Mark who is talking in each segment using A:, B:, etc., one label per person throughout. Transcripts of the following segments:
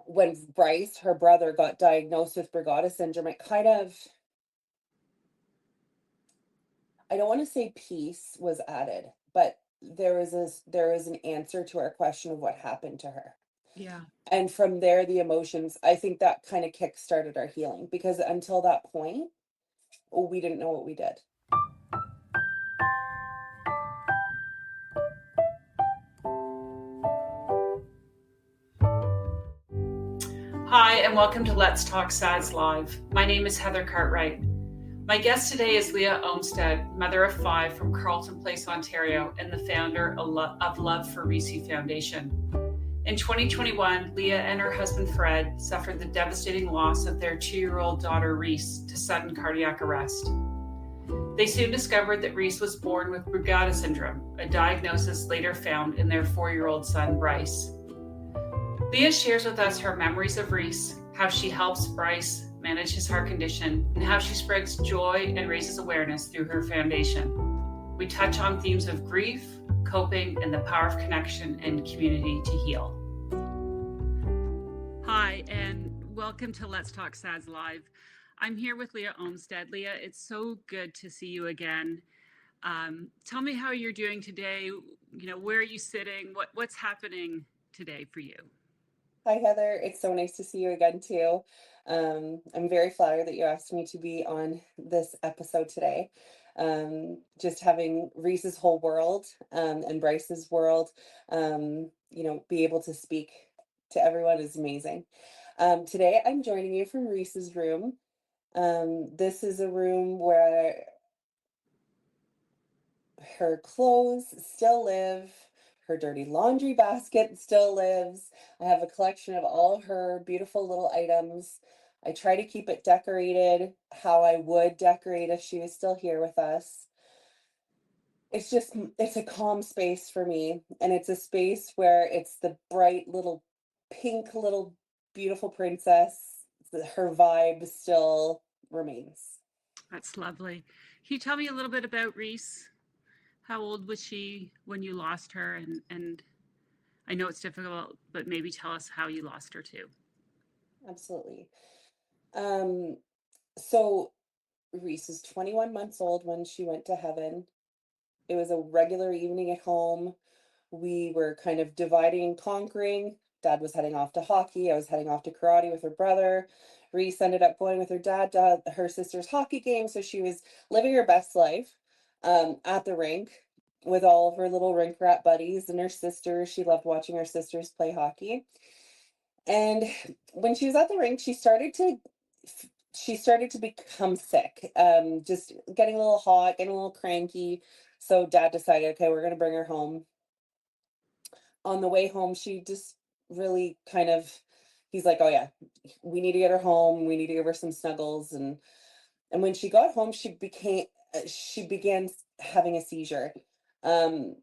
A: when Bryce, her brother, got diagnosed with Brugada Syndrome, it kind of, I don't want to say peace was added, but there was an answer to our question of what happened to her.
B: Yeah.
A: And from there, the emotions, I think that kind of kick started our healing, because until that point, we didn't know what we did.
B: Hi, and welcome to Let's Talk SADS Live. My name is Heather Cartwright. My guest today is Lia Olmsted, mother of 5 from Carleton Place, Ontario, and the founder of Love for Reese Foundation. In 2021, Lia and her husband Fred suffered the devastating loss of their 2-year-old daughter Reese to sudden cardiac arrest. They soon discovered that Reese was born with Brugada Syndrome, a diagnosis later found in their 4-year-old son Bryce. Lia shares with us her memories of Reese, how she helps Bryce manage his heart condition, and how she spreads joy and raises awareness through her foundation. We touch on themes of grief, coping, and the power of connection and community to heal. Hi, and welcome to Let's Talk SADS Live. I'm here with Lia Olmsted. Lia, it's so good to see you again. Tell me how you're doing today. Where are you sitting? What's happening today for you?
A: Hi, Heather. It's so nice to see you again, too. I'm very flattered that you asked me to be on this episode today. Just having Reese's whole world and Bryce's world, be able to speak to everyone is amazing. Today, I'm joining you from Reese's room. This is a room where her clothes still live, her dirty laundry basket still lives. I have a collection of all her beautiful little items. I try to keep it decorated how I would decorate if she was still here with us. It's a calm space for me, and it's a space where it's the bright little pink little beautiful princess. Her vibe still remains.
B: That's lovely. Can you tell me a little bit about Reese? How old was she when you lost her? And I know it's difficult, but maybe tell us how you lost her too.
A: Absolutely. Um, so Reese is 21 months old when she went to heaven. It was a regular evening at home. We were kind of dividing and conquering. Dad was heading off to hockey. I was heading off to karate with her brother. Reese ended up going with her dad to her sister's hockey game. So she was living her best life at the rink with all of her little rink rat buddies and her sisters. She loved watching her sisters play hockey. And when she was at the rink, she started to become sick, just getting a little hot, getting a little cranky. So dad decided, okay, we're going to bring her home. On the way home, she just really kind of, he's like, oh yeah, we need to get her home. We need to give her some snuggles. And when she got home, she began having a seizure. Um,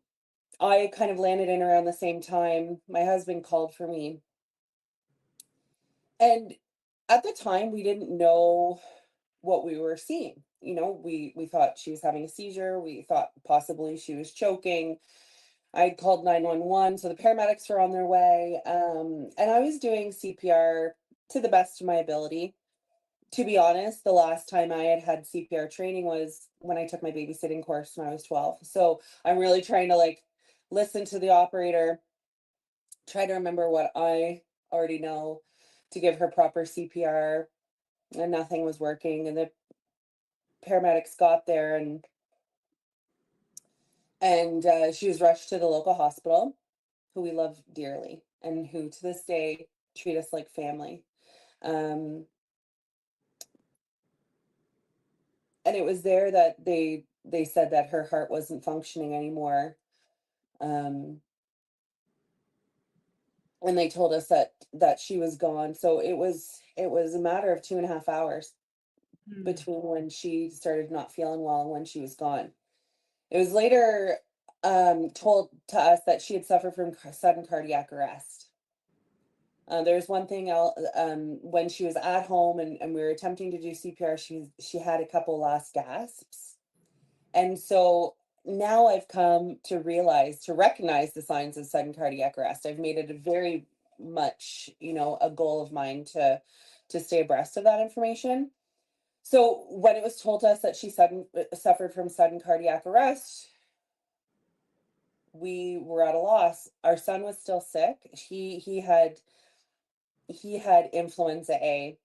A: I kind of landed in around the same time. My husband called for me. And at the time, we didn't know what we were seeing. We thought she was having a seizure. We thought possibly she was choking. I called 911, so the paramedics were on their way. And I was doing CPR to the best of my ability. To be honest, the last time I had CPR training was when I took my babysitting course when I was 12. So I'm really trying to listen to the operator, try to remember what I already know to give her proper CPR, and nothing was working. And the paramedics got there, and she was rushed to the local hospital, who we love dearly and who to this day treat us like family. Um, and it was there that they said that her heart wasn't functioning anymore. Um, and they told us that she was gone. So it was a matter of 2.5 hours
B: Hmm.
A: between when she started not feeling well and when she was gone. It was later told to us that she had suffered from sudden cardiac arrest. There's one thing when she was at home and we were attempting to do CPR, she had a couple last gasps. And so now I've come to recognize the signs of sudden cardiac arrest. I've made it a very much, a goal of mine to stay abreast of that information. So when it was told us that she suffered from sudden cardiac arrest, we were at a loss. Our son was still sick. He had influenza A,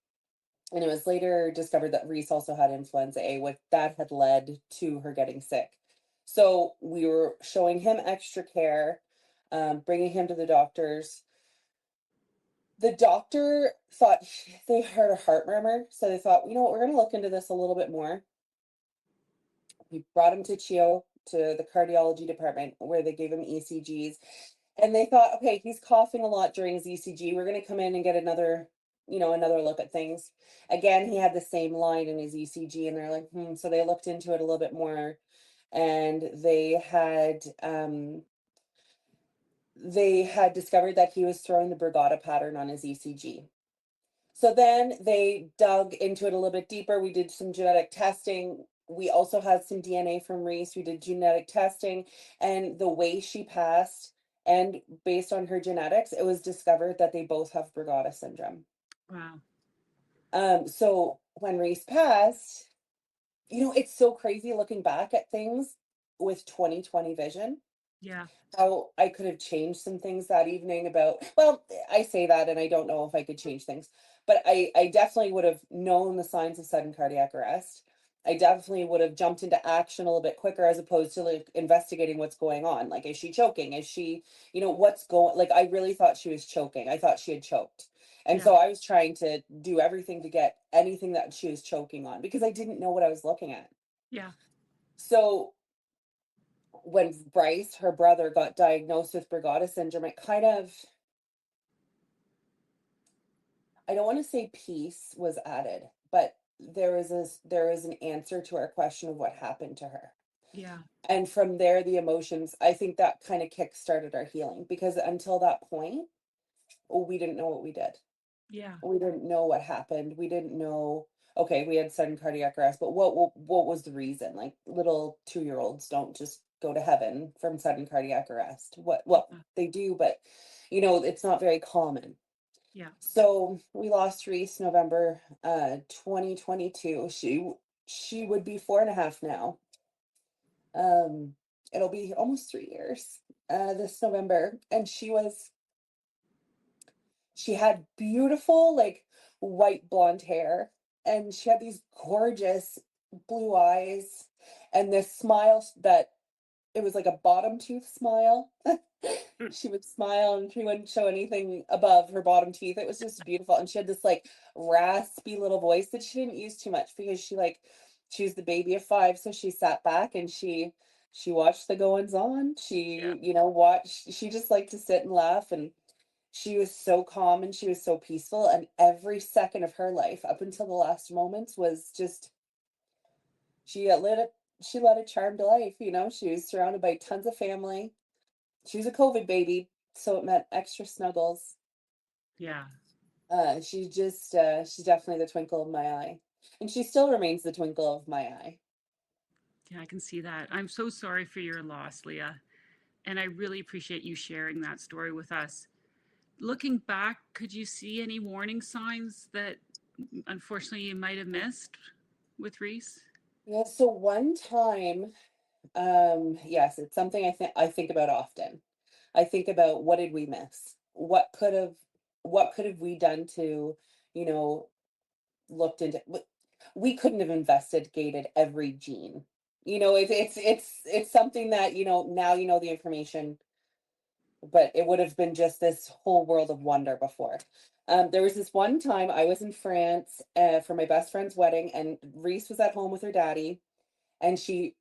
A: and it was later discovered that Reese also had influenza A, what that had led to her getting sick. So we were showing him extra care, bringing him to the doctors. The doctor thought they heard a heart murmur, so they thought, you know what, we're going to look into this a little bit more. We brought him to CHIO, to the cardiology department, where they gave him ECGs. And they thought, okay, he's coughing a lot during his ECG. We're going to come in and get another look at things. Again, he had the same line in his ECG, and they're like, So they looked into it a little bit more, and they had discovered that he was throwing the Brugada pattern on his ECG. So then they dug into it a little bit deeper. We did some genetic testing. We also had some DNA from Reese. We did genetic testing, and the way she passed, and based on her genetics, it was discovered that they both have Brugada syndrome.
B: Wow.
A: So when Reese passed, it's so crazy looking back at things with 2020 vision,
B: Yeah.
A: how I could have changed some things that evening well, I say that and I don't know if I could change things, but I definitely would have known the signs of sudden cardiac arrest. I definitely would have jumped into action a little bit quicker, as opposed to like investigating what's going on. Like, is she choking? Is she, what's going, like, I really thought she was choking. I thought she had choked. And
B: Yeah.
A: so I was trying to do everything to get anything that she was choking on, because I didn't know what I was looking at.
B: Yeah.
A: So when Bryce, her brother, got diagnosed with Brugada syndrome, it kind of, I don't want to say peace was added, but there is an answer to our question of what happened to her.
B: Yeah.
A: And from there, the emotions, I think that kind of kick started our healing, because until that point, we didn't know what we did.
B: Yeah.
A: We didn't know what happened. We didn't know, okay, we had sudden cardiac arrest, but what was the reason? Like, little 2-year-olds don't just go to heaven from sudden cardiac arrest. Well,
B: Yeah.
A: they do, but it's not very common.
B: Yeah.
A: So we lost Reese November 2022. She would be 4.5 now. Um, it'll be almost 3 years this November. And she had beautiful, like, white blonde hair, and she had these gorgeous blue eyes, and this smile that, it was like a bottom tooth smile.
B: Mm.
A: She would smile and she wouldn't show anything above her bottom teeth. It was just beautiful. And she had this like raspy little voice that she didn't use too much, because she was the baby of 5. So she sat back and she watched the goings on.
B: Yeah.
A: She just liked to sit and laugh, and she was so calm and she was so peaceful. And every second of her life up until the last moments was just, she led a charmed life. She was surrounded by tons of family. She was a COVID baby, so it meant extra snuggles.
B: Yeah.
A: She's definitely the twinkle of my eye, and she still remains the twinkle of my eye.
B: Yeah. I can see that. I'm so sorry for your loss, Leah. And I really appreciate you sharing that story with us. Looking back, could you see any warning signs that unfortunately you might have missed with Reese?
A: Yeah, so one time, yes, it's something I think about often. I think about, what did we miss? What could have we done to, you know, looked into, we couldn't have investigated every gene. It's something that, now the information, but it would have been just this whole world of wonder before. There was this one time I was in France for my best friend's wedding, and Reese was at home with her daddy, and she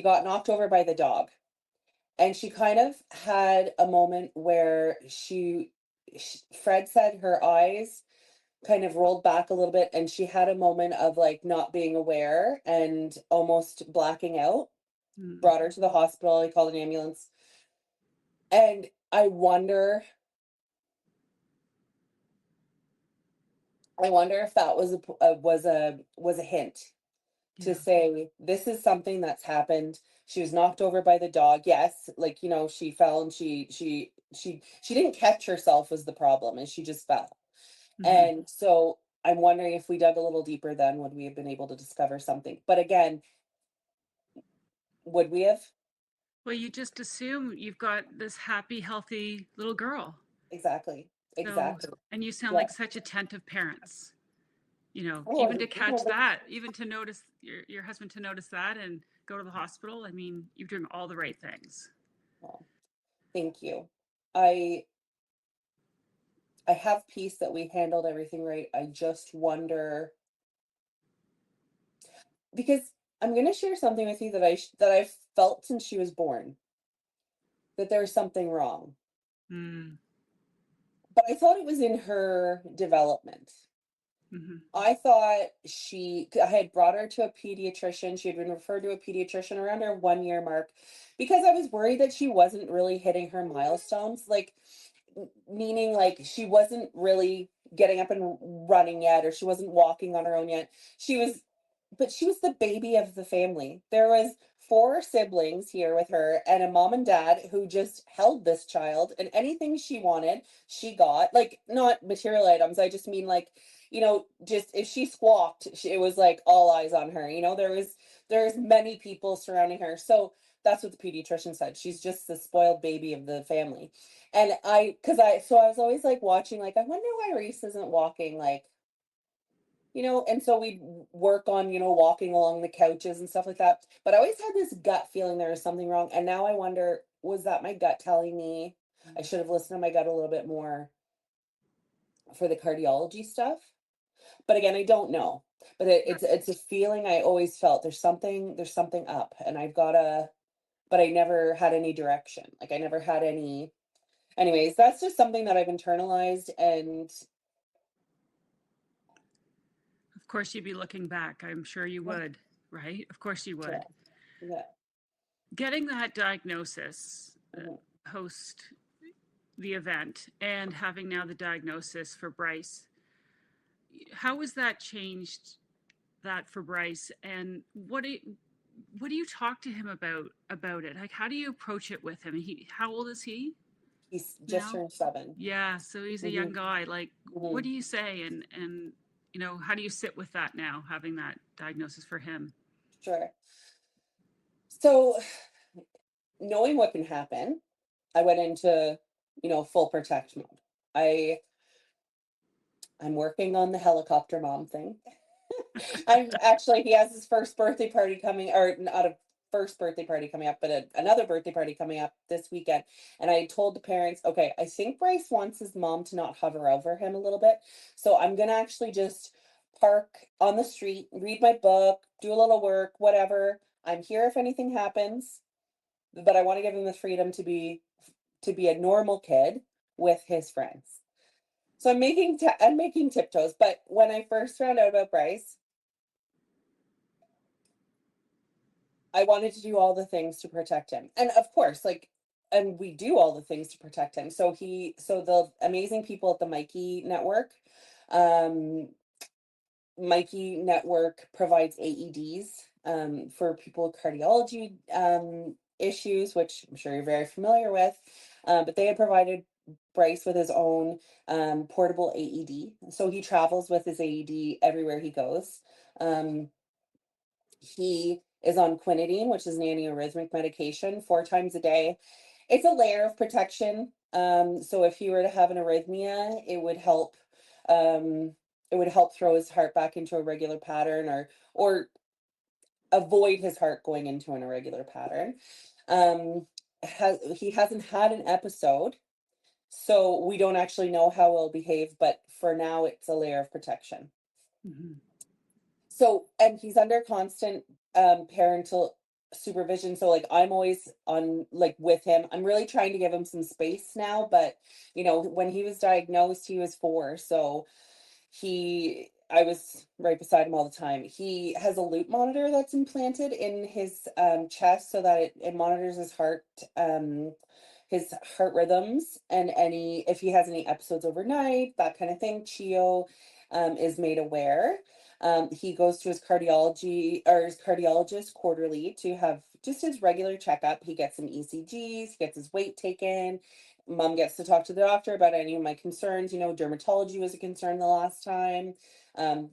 A: got knocked over by the dog, and she kind of had a moment where Fred said her eyes kind of rolled back a little bit, and she had a moment of like not being aware and almost blacking out.
B: Mm.
A: Brought her to the hospital. He called an ambulance, and I wonder if that was a hint to
B: Yeah.
A: say, this is something that's happened. She was knocked over by the dog. Yes, like, she fell, and she she didn't catch herself was the problem, and she just fell.
B: Hmm.
A: And so I'm wondering if we dug a little deeper then would we have been able to discover something. But again, would we have?
B: Well, you just assume you've got this happy, healthy little girl.
A: Exactly.
B: So,
A: Exactly.
B: and you sound
A: Yeah.
B: like such attentive parents. Even
A: Oh,
B: to catch that, even to notice your husband to notice that and go to the hospital. I mean, you're doing all the right things.
A: well, thank you. I I have peace that we handled everything right. I just wonder because I'm going to share something with you that that I've felt since she was born, that there's something wrong.
B: Mm.
A: But I thought it was in her development.
B: Hmm.
A: I thought I had brought her to a pediatrician. She had been referred to a pediatrician around her 1 year mark because I was worried that she wasn't really hitting her milestones. Like, meaning like she wasn't really getting up and running yet, or she wasn't walking on her own yet. She was, but she was the baby of the family. There was four siblings here with her and a mom and dad who just held this child, and anything she wanted, she got. Like, not material items. I just mean like, just if she squawked, it was like all eyes on her. There's many people surrounding her. So that's what the pediatrician said. She's just the spoiled baby of the family. And so I was always like watching, like, I wonder why Reese isn't walking, like, and so we'd work on, walking along the couches and stuff like that. But I always had this gut feeling there was something wrong. And now I wonder, was that my gut telling me I should have listened to my gut a little bit more for the cardiology stuff? But again, I don't know. But it's a feeling I always felt there's something up, and but I never had any direction. Like, I never had any. Anyways, that's just something that I've internalized, and
B: Of course, you'd be looking back. I'm sure you
A: yeah,
B: would, right? Of course, you
A: yeah,
B: would.
A: yeah.
B: Getting that diagnosis
A: Mhm.
B: post the event and having now the diagnosis for Bryce, how has that changed that for Bryce? And what do you talk to him about it? Like, how do you approach it with him? How old is he
A: He's just
B: now?
A: turned 7.
B: Yeah, so he's a young
A: Hmm.
B: guy. Like, what
A: Hmm.
B: do you say? And how do you sit with that now, having that diagnosis for him?
A: Sure. So, knowing what can happen, I went into, full protect mode. I I'm working on the helicopter mom thing. I'm actually, he has his first birthday party coming, or not a first birthday party coming up, but another birthday party coming up this weekend. And I told the parents, okay, I think Bryce wants his mom to not hover over him a little bit. So I'm going to actually just park on the street, read my book, do a little work, whatever. I'm here if anything happens, but I want to give him the freedom to be a normal kid with his friends. So I'm making tiptoes, but when I first found out about Bryce, I wanted to do all the things to protect him. And of course, like, and we do all the things to protect him. So the amazing people at the um, Mikey Network provides AEDs for people with cardiology issues, which I'm sure you're very familiar with. But they had provided Bryce with his own portable AED. So he travels with his AED everywhere he goes. Um, he is on quinidine, which is an antiarrhythmic medication, 4 times a day. It's a layer of protection. So if he were to have an arrhythmia, Um, it would help throw his heart back into a regular pattern, or avoid his heart going into an irregular pattern. He hasn't had an episode, so we don't actually know how he'll behave. But for now, it's a layer of protection.
B: Hmm.
A: So, and he's under constant parental supervision. So, like, I'm always on, like, with him. I'm really trying to give him some space now, but when he was diagnosed, he was 4. So I was right beside him all the time. He has a loop monitor that's implanted in his chest so that it monitors his heart rhythms, and any if he has any episodes overnight, that kind of thing. Chio is made aware. He goes to his cardiologist quarterly to have just his regular checkup. He gets some ECGs, he gets his weight taken, mom gets to talk to the doctor about any of my concerns. Dermatology was a concern the last time,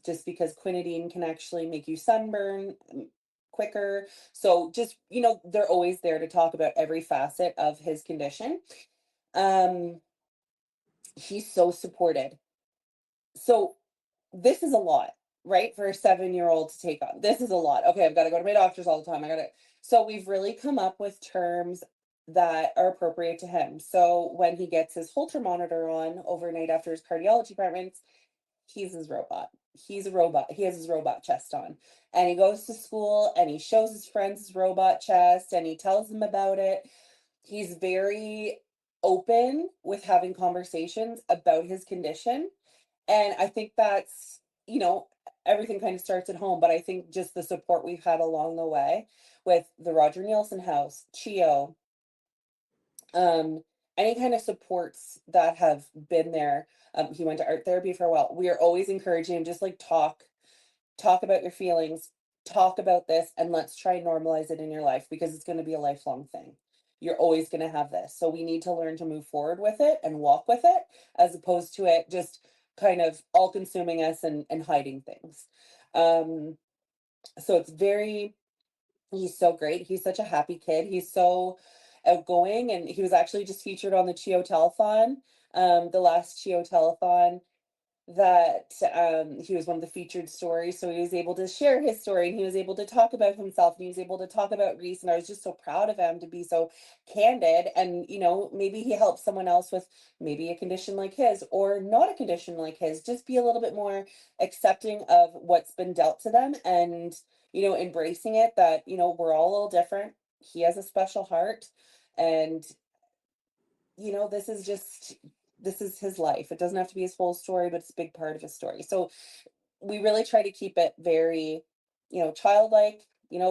A: just because quinidine can actually make you sunburn quicker. So just, they're always there to talk about every facet of his condition. Um, he's so supported. So this is a lot, right? For a 7-year-old to take on. This is a lot. Okay, I've got to go to my doctors all the time. So we've really come up with terms that are appropriate to him. So when he gets his Holter monitor on overnight after his cardiology appointments, he's his robot. He's a robot. He has his robot chest on. And he goes to school and he shows his friends his robot chest and he tells them about it. He's very open with having conversations about his condition. And I think that's, everything kind of starts at home, but I think just the support we've had along the way with the Roger Nielsen House, CHEO, um, any kind of supports that have been there. He went to art therapy for a while. We are always encouraging him, just like talk about your feelings, talk about this, and let's try and normalize it in your life because it's going to be a lifelong thing. You're always going to have this. So we need to learn to move forward with it and walk with it as opposed to it just kind of all consuming us and hiding things. Um, so he's so great. He's such a happy kid. He's so outgoing, and he was actually just featured on the CHEO telethon, the last CHEO telethon that he was one of the featured stories. So he was able to share his story and he was able to talk about himself and he was able to talk about Reese. And I was just so proud of him to be so candid. And, maybe he helps someone else with maybe a condition like his or not a condition like his. Just be a little bit more accepting of what's been dealt to them and, embracing it that, we're all a little different. He has a special heart. And this is his life. It doesn't have to be his whole story, but it's a big part of his story. So we really try to keep it very, childlike,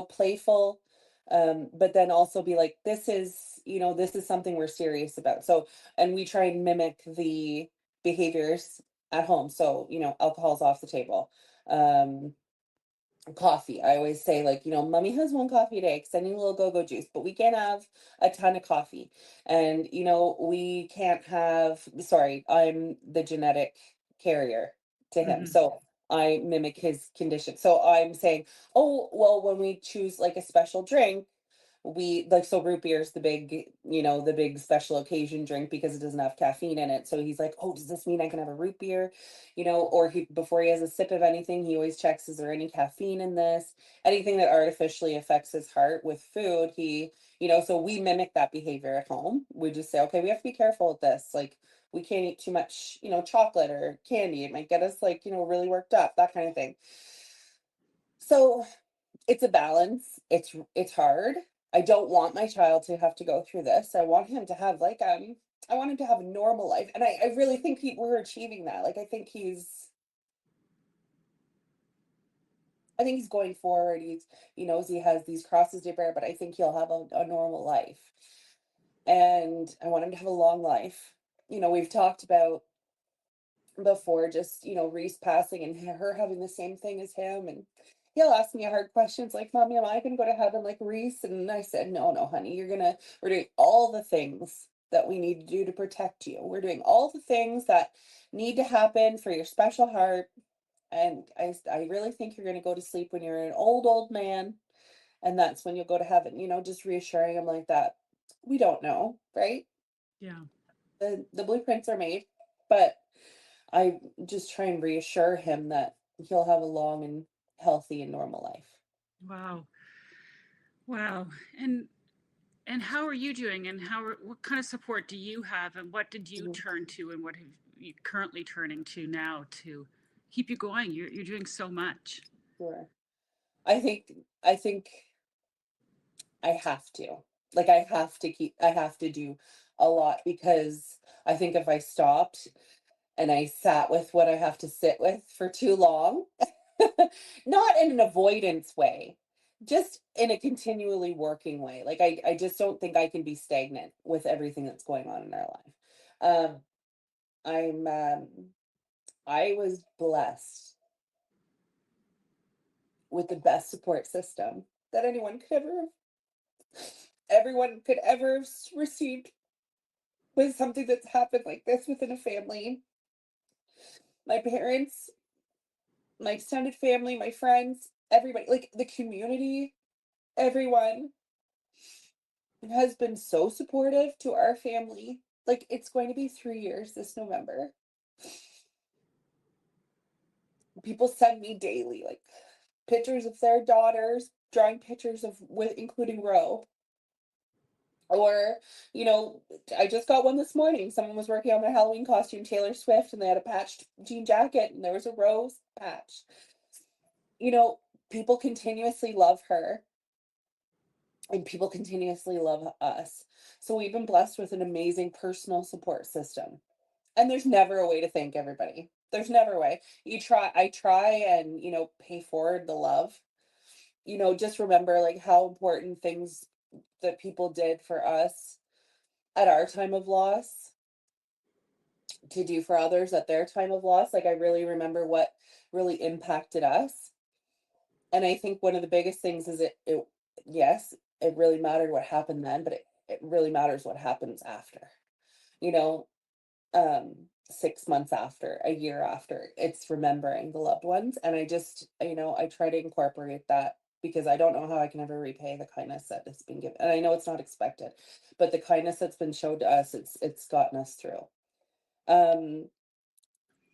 A: playful, but then also be like, this is something we're serious about. So, and we try and mimic the behaviors at home. So, alcohol's off the table. Um, Coffee. I always say, like, mommy has one coffee a day, extending a little go-go juice, but we can't have a ton of coffee. And, we can't have, sorry, I'm the genetic carrier to him.
B: Hmm.
A: So I mimic his condition. So I'm saying, oh, well, when we choose like a special drink, we like, so root beer is the big special occasion drink because it doesn't have caffeine in it. So he's like, oh, does this mean I can have a root beer? Or he, before he has a sip of anything, he always checks, is there any caffeine in this? Anything that artificially affects his heart with food, so we mimic that behavior at home. We just say, okay, we have to be careful with this. Like, we can't eat too much, chocolate or candy. It might get us like, really worked up, that kind of thing. So it's a balance. It's hard. I don't want my child to have to go through this. I want him to have like I want him to have a normal life. And I really think we're achieving that. Like I think he's going forward. He knows he has these crosses to bear, but I think he'll have a normal life. And I want him to have a long life. We've talked about before just Reese passing and her having the same thing as him, and he'll ask me hard questions like, mommy, am I gonna go to heaven like Reese? And I said, no, no, honey, we're doing all the things that we need to do to protect you. We're doing all the things that need to happen for your special heart. And I really think you're gonna go to sleep when you're an old man, and that's when you'll go to heaven. Just reassuring him like that. We don't know, right?
B: Yeah.
A: The blueprints are made, but I just try and reassure him that he'll have a long and healthy and normal life.
B: Wow. Wow. And how are you doing? And what kind of support do you have? And what did you
A: Mhm.
B: turn to? And what have you currently turning to now to keep you going? You're doing so much.
A: Sure. I think I have to. Like, I have to do a lot because I think if I stopped and I sat with what I have to sit with for too long, not in an avoidance way, just in a continually working way. Like, I just don't think I can be stagnant with everything that's going on in our life. Um, I'm I was blessed with the best support system that anyone could ever have received. with something that's happened like this within a family. My parents, my extended family, my friends, everybody, like the community, everyone has been so supportive to our family. Like, it's going to be 3 years this November. People send me daily, like, pictures of their daughters, drawing pictures of with including Roe. Or, you know, I just got one this morning. Someone was working on my Halloween costume, Taylor Swift, and they had a patched jean jacket, and there was a rose patch. You know, people continuously love her, and people continuously love us. So we've been blessed with an amazing personal support system. And there's never a way to thank everybody. There's never a way. I try and, pay forward the love. Just remember like how important things that people did for us at our time of loss to do for others at their time of loss. Like I really remember what really impacted us. And I think one of the biggest things is yes, it really mattered what happened then, but it really matters what happens after. You know, 6 months after, a year after, it's remembering the loved ones. And I just, I try to incorporate that because I don't know how I can ever repay the kindness that has been given. And I know it's not expected, but the kindness that's been showed to us, it's gotten us through. Um,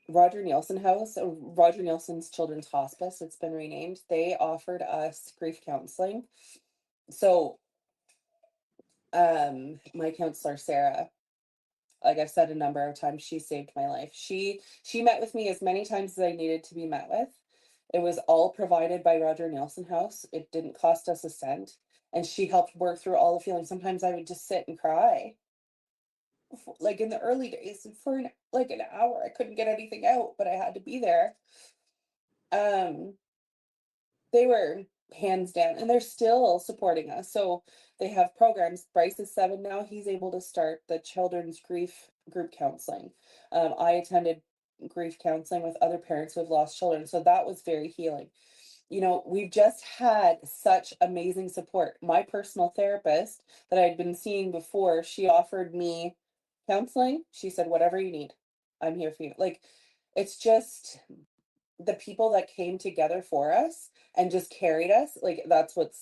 A: Roger Nielsen's Children's Hospice, it's been renamed. They offered us grief counseling. So, my counselor, Sarah, like I've said a number of times, she saved my life. She met with me as many times as I needed to be met with. It was all provided by Roger Nielsen House. It didn't cost us a cent. And she helped work through all the feelings. Sometimes I would just sit and cry. Like in the early days, for like an hour. I couldn't get anything out, but I had to be there. Um, they were hands down, and they're still supporting us. So they have programs. Bryce is 7 now. He's able to start the children's grief group counseling. I attended grief counseling with other parents who have lost children, so that was very healing. We've just had such amazing support. My personal therapist that I'd been seeing before, she offered me counseling. She said, whatever you need, I'm here for you. Like, it's just the people that came together for us and just carried us. Like, that's what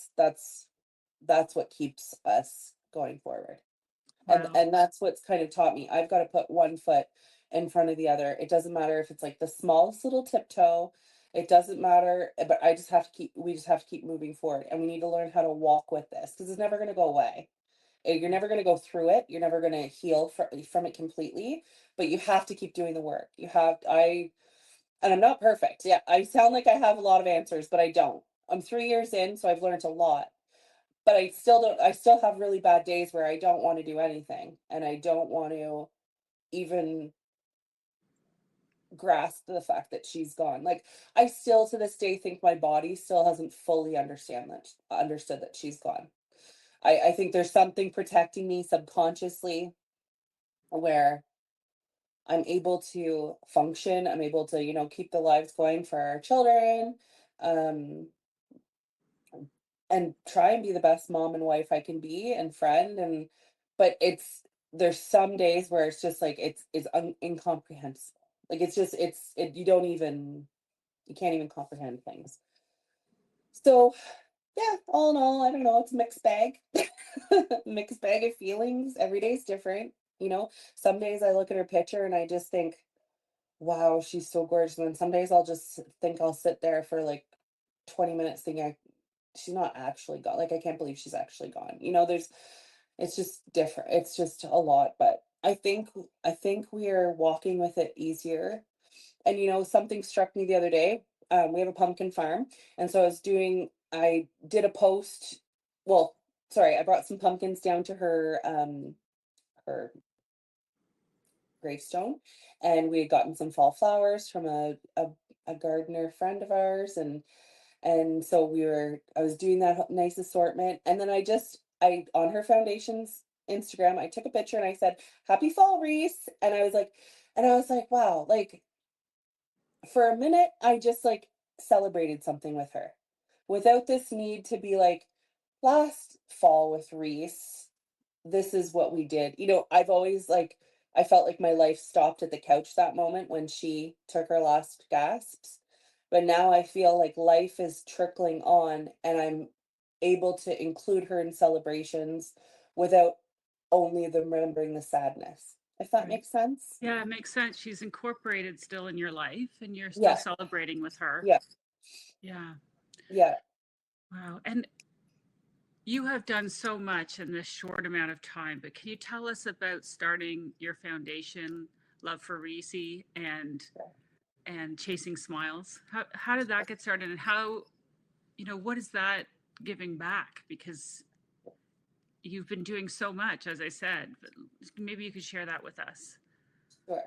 A: keeps us going forward. and
B: Wow.
A: and that's what's kind of taught me. I've got to put one foot in front of the other. It doesn't matter if it's like the smallest little tiptoe. It doesn't matter, but we just have to keep moving forward, and we need to learn how to walk with this because it's never going to go away. You're never going to go through it. You're never going to heal from it completely, but you have to keep doing the work. And I'm not perfect. Yeah, I sound like I have a lot of answers, but I don't. I'm 3 years in, so I've learned a lot, but I still have really bad days where I don't want to do anything, and I don't want to even grasp the fact that she's gone. Like, I still to this day think my body still hasn't fully understood that she's gone. I think there's something protecting me subconsciously where I'm able to function. I'm able to, keep the lives going for our children. Um, and try and be the best mom and wife I can be and friend. But there's some days where it's just like it's incomprehensible. Like you can't even comprehend things. So yeah, all in all, I don't know, it's a mixed bag. Mixed bag of feelings. Every day's different. Some days I look at her picture and I just think, wow, she's so gorgeous. And then some days I'll just think I'll sit there for like 20 minutes thinking she's not actually gone. Like, I can't believe she's actually gone. It's just different. It's just a lot, but I think we are walking with it easier. And something struck me the other day. We have a pumpkin farm, and so I did a post. Well, sorry, I brought some pumpkins down to her gravestone, and we had gotten some fall flowers from a gardener friend of ours, and so I was doing that nice assortment. And then I on her foundation's Instagram, I took a picture and I said, "Happy fall, Reese." And I was like, wow, like for a minute, I just like celebrated something with her without this need to be like last fall with Reese. this is what we did. I've always like I felt like my life stopped at the couch that moment when she took her last gasps. But now I feel like life is trickling on and I'm able to include her in celebrations without only remembering the sadness. If that
B: Right.
A: makes sense?
B: Yeah, it makes sense. She's incorporated still in your life and you're still
A: Yeah,
B: celebrating with her.
A: yeah,
B: Yeah.
A: yeah,
B: Wow. And you have done so much in this short amount of time, but can you tell us about starting your foundation, Love for Reese, and Chasing Smiles? How did that get started, and how, what is that giving back? Because you've been doing so much, as I said. But maybe you could share that with us.
A: sure.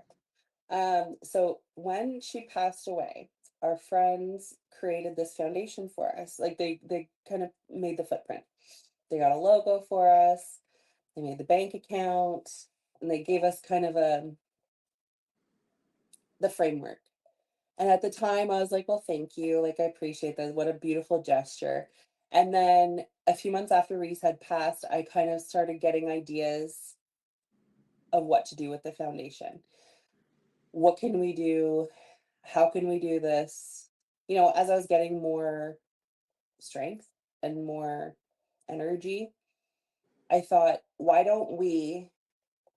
A: So when she passed away, our friends created this foundation for us. Like they kind of made the footprint. They got a logo for us, they made the bank account, and they gave us kind of the framework. And at the time I was like, well, thank you. Like I appreciate that. What a beautiful gesture. And then a few months after Reese had passed, I kind of started getting ideas of what to do with the foundation. What can we do? How can we do this? As I was getting more strength and more energy, I thought, why don't we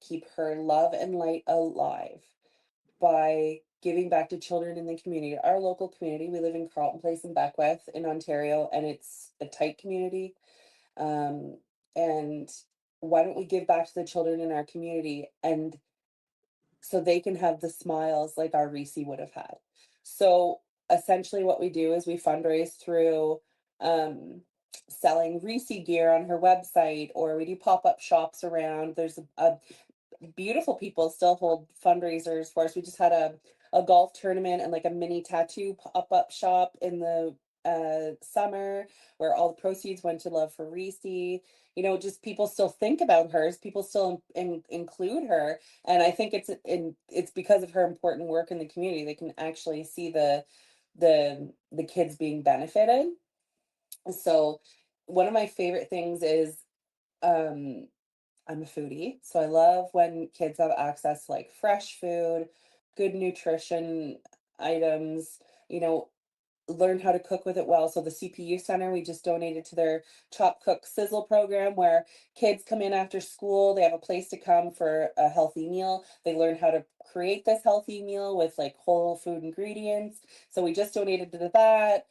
A: keep her love and light alive by giving back to children in the community, our local community? We live in Carleton Place in Beckwith in Ontario, and it's a tight community. Um, and why don't we give back to the children in our community and so they can have the smiles like our Reese would have had. So essentially what we do is we fundraise through selling Reese gear on her website, or we do pop-up shops around. There's a beautiful people still hold fundraisers for us. We just had a golf tournament and like a mini tattoo pop-up shop in the summer where all the proceeds went to Love for Reese. Just people still think about hers, people still include her, and I think it's because of her important work in the community. They can actually see the kids being benefited. So one of my favorite things is um I'm a foodie, so I love when kids have access to like fresh food, good nutrition items, you know, learn how to cook with it well. So the CPU Center, we just donated to their Chop Cook Sizzle program where kids come in after school, they have a place to come for a healthy meal. They learn how to create this healthy meal with like whole food ingredients. So we just donated to that.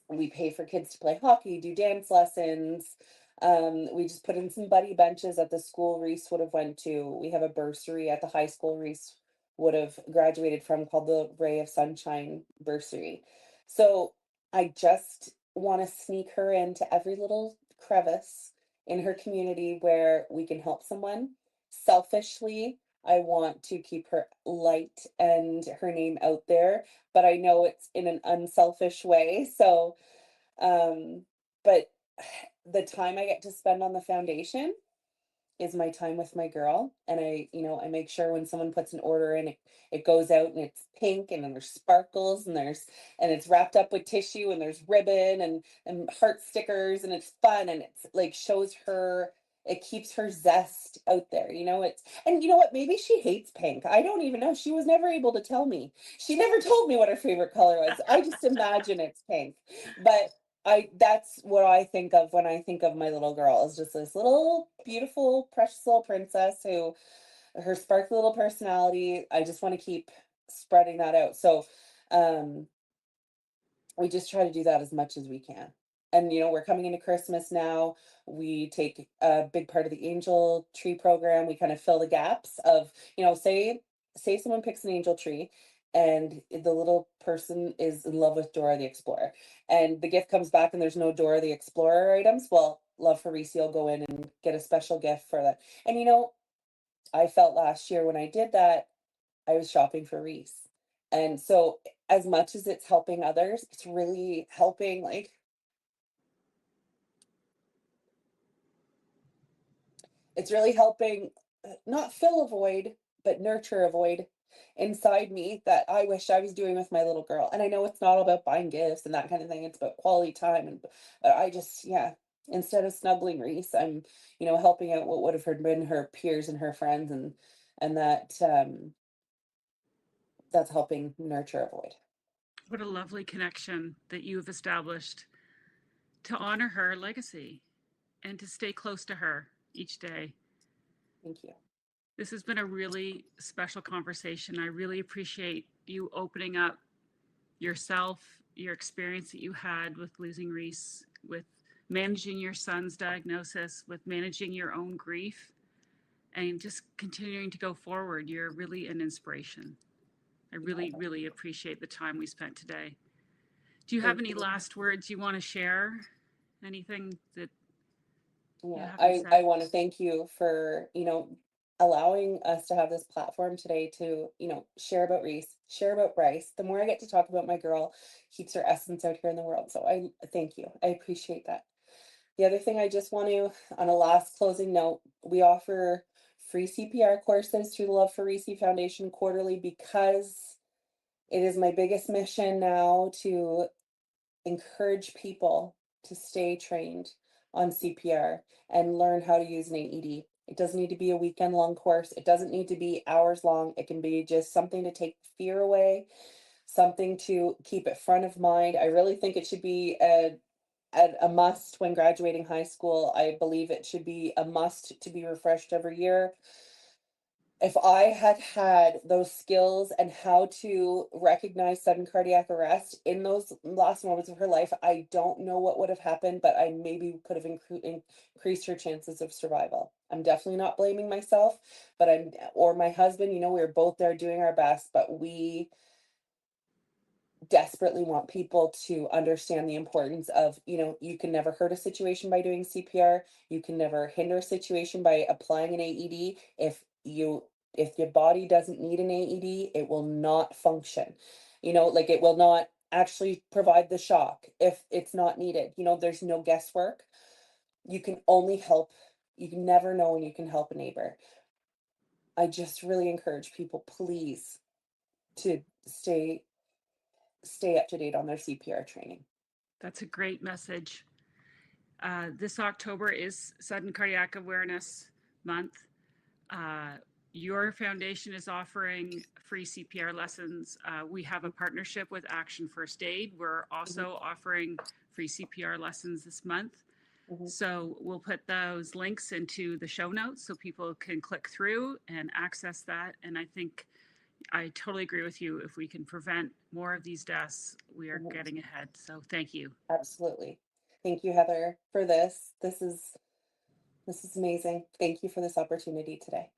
A: We pay for kids to play hockey, do dance lessons. We just put in some buddy benches at the school Reese would have went to. We have a bursary at the high school Reese would have graduated from called the Ray of Sunshine Bursary. So I just want to sneak her into every little crevice in her community where we can help someone. Selfishly, I want to keep her light and her name out there, but I know it's in an unselfish way. So, um, but the time I get to spend on the foundation is my time with my girl. And I make sure when someone puts an order in, it goes out and it's pink and then there's sparkles and it's wrapped up with tissue and there's ribbon and heart stickers and it's fun and it's like shows her, it keeps her zest out there. And you know what? Maybe she hates pink. I don't even know. She was never able to tell me. She never told me what her favorite color was. I just imagine it's pink. But that's what I think of when I think of my little girl, is just this little beautiful precious little princess who her sparkly little personality. I just want to keep spreading that out. So um we just try to do that as much as we can. And we're coming into Christmas now. We take a big part of the angel tree program. We kind of fill the gaps of, say someone picks an angel tree and the little person is in love with Dora the Explorer. And the gift comes back and there's no Dora the Explorer items. Well, Love for Reese will go in and get a special gift for that. And I felt last year when I did that, I was shopping for Reese. And so as much as it's helping others, it's really helping it's really helping not fill a void, but nurture a void inside me that I wish I was doing with my little girl. And I know it's not all about buying gifts and that kind of thing. It's about quality time and but I just yeah. instead of snuggling Reese, I'm, helping out what would have been her peers and her friends, and that's helping nurture a void.
B: What a lovely connection that you have established to honor her legacy and to stay close to her each day.
A: Thank you.
B: This has been a really special conversation. I really appreciate you opening up yourself, your experience that you had with losing Reese, with managing your son's diagnosis, with managing your own grief, and just continuing to go forward. You're really an inspiration. I
A: Oh,
B: really, really appreciate the time we spent today. Do you have
A: thank
B: any
A: you.
B: last words you want to share? Anything that you
A: Yeah,
B: haven't
A: I
B: said?
A: want to thank you for, allowing us to have this platform today to, share about Reese, share about Bryce. The more I get to talk about my girl, keeps her essence out here in the world. So I thank you. I appreciate that. The other thing I just want to, on a last closing note, we offer free CPR courses through the Love for Reese Foundation quarterly, because it is my biggest mission now to encourage people to stay trained on CPR and learn how to use an AED. It doesn't need to be a weekend long course. It doesn't need to be hours long. It can be just something to take fear away, something to keep it front of mind. I really think it should be a must when graduating high school. I believe it should be a must to be refreshed every year. If I had had those skills and how to recognize sudden cardiac arrest in those last moments of her life, I don't know what would have happened, but I maybe could have increased her chances of survival. I'm definitely not blaming myself, but or my husband, we were both there doing our best, but we desperately want people to understand the importance of, you can never hurt a situation by doing CPR. You can never hinder a situation by applying an AED. If your body doesn't need an AED, it will not function. Like, it will not actually provide the shock if it's not needed. There's no guesswork. You can only help. You can never know when you can help a neighbor. I just really encourage people, please, to stay up to date on their CPR training.
B: That's a great message. This October is Sudden Cardiac Awareness Month. Uh, your foundation is offering free CPR lessons. We have a partnership with Action First Aid. We're
A: Mhm,
B: also offering free CPR lessons this month.
A: mhm.
B: So we'll put those links into the show notes so people can click through and access that. And I think I totally agree with you. If we can prevent more of these deaths, we are
A: Mhm.
B: getting ahead. So thank you.
A: Absolutely. Thank you, Heather, for this. This is amazing. Thank you for this opportunity today.